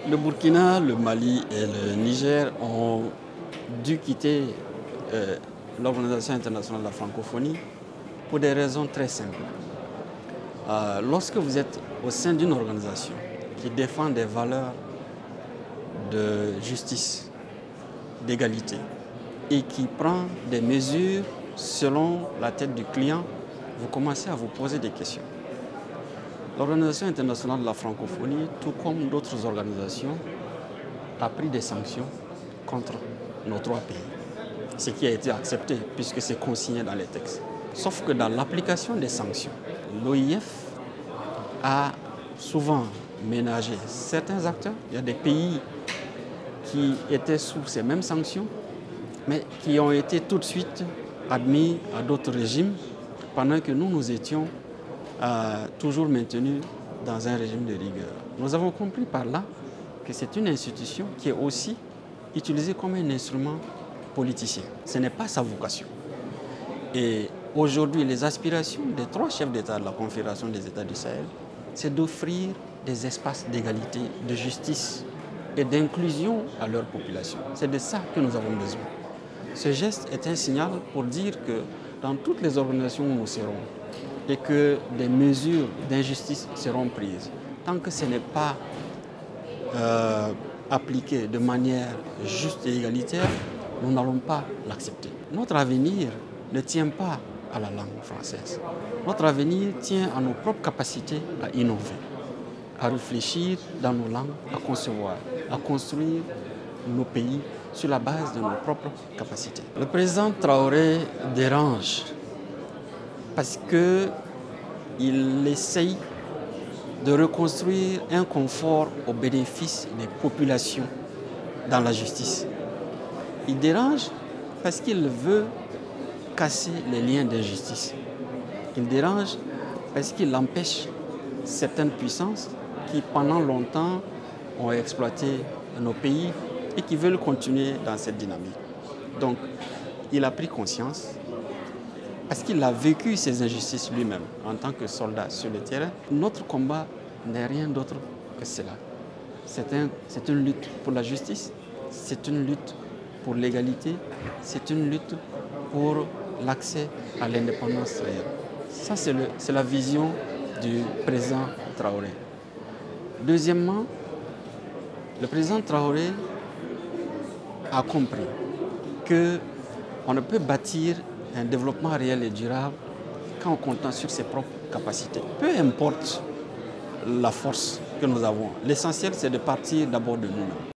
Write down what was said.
Le Burkina, le Mali et le Niger ont dû quitter l'Organisation internationale de la francophonie pour des raisons très simples. Lorsque vous êtes au sein d'une organisation qui défend des valeurs de justice, d'égalité et qui prend des mesures selon la tête du client, vous commencez à vous poser des questions. L'Organisation internationale de la francophonie, tout comme d'autres organisations, a pris des sanctions contre nos trois pays, ce qui a été accepté puisque c'est consigné dans les textes. Sauf que dans l'application des sanctions, l'OIF a souvent ménagé certains acteurs. Il y a des pays qui étaient sous ces mêmes sanctions, mais qui ont été tout de suite admis à d'autres régimes, pendant que nous étions toujours maintenus dans un régime de rigueur. Nous avons compris par là que c'est une institution qui est aussi utilisée comme un instrument politicien. Ce n'est pas sa vocation. Et aujourd'hui, les aspirations des trois chefs d'État de la Confédération des États du Sahel, c'est d'offrir des espaces d'égalité, de justice et d'inclusion à leur population. C'est de ça que nous avons besoin. Ce geste est un signal pour dire que dans toutes les organisations où nous serons et que des mesures d'injustice seront prises, tant que ce n'est pas appliqué de manière juste et égalitaire, nous n'allons pas l'accepter. Notre avenir ne tient pas à la langue française. Notre avenir tient à nos propres capacités à innover, à réfléchir dans nos langues, à concevoir, à construire nos pays sur la base de nos propres capacités. Le président Traoré dérange parce qu'il essaye de reconstruire un confort au bénéfice des populations dans la justice. Il dérange parce qu'il veut casser les liens d'injustice. Il dérange parce qu'il empêche certaines puissances qui, pendant longtemps, ont exploité nos pays et qui veulent continuer dans cette dynamique. Donc, il a pris conscience parce qu'il a vécu ces injustices lui-même en tant que soldat sur le terrain. Notre combat n'est rien d'autre que cela. C'est une lutte pour la justice, c'est une lutte pour l'égalité, c'est une lutte pour l'accès à l'indépendance réelle. Ça, c'est la vision du président Traoré. Deuxièmement, le président Traoré a compris qu'on ne peut bâtir un développement réel et durable qu'en comptant sur ses propres capacités. Peu importe la force que nous avons, l'essentiel c'est de partir d'abord de nous-mêmes.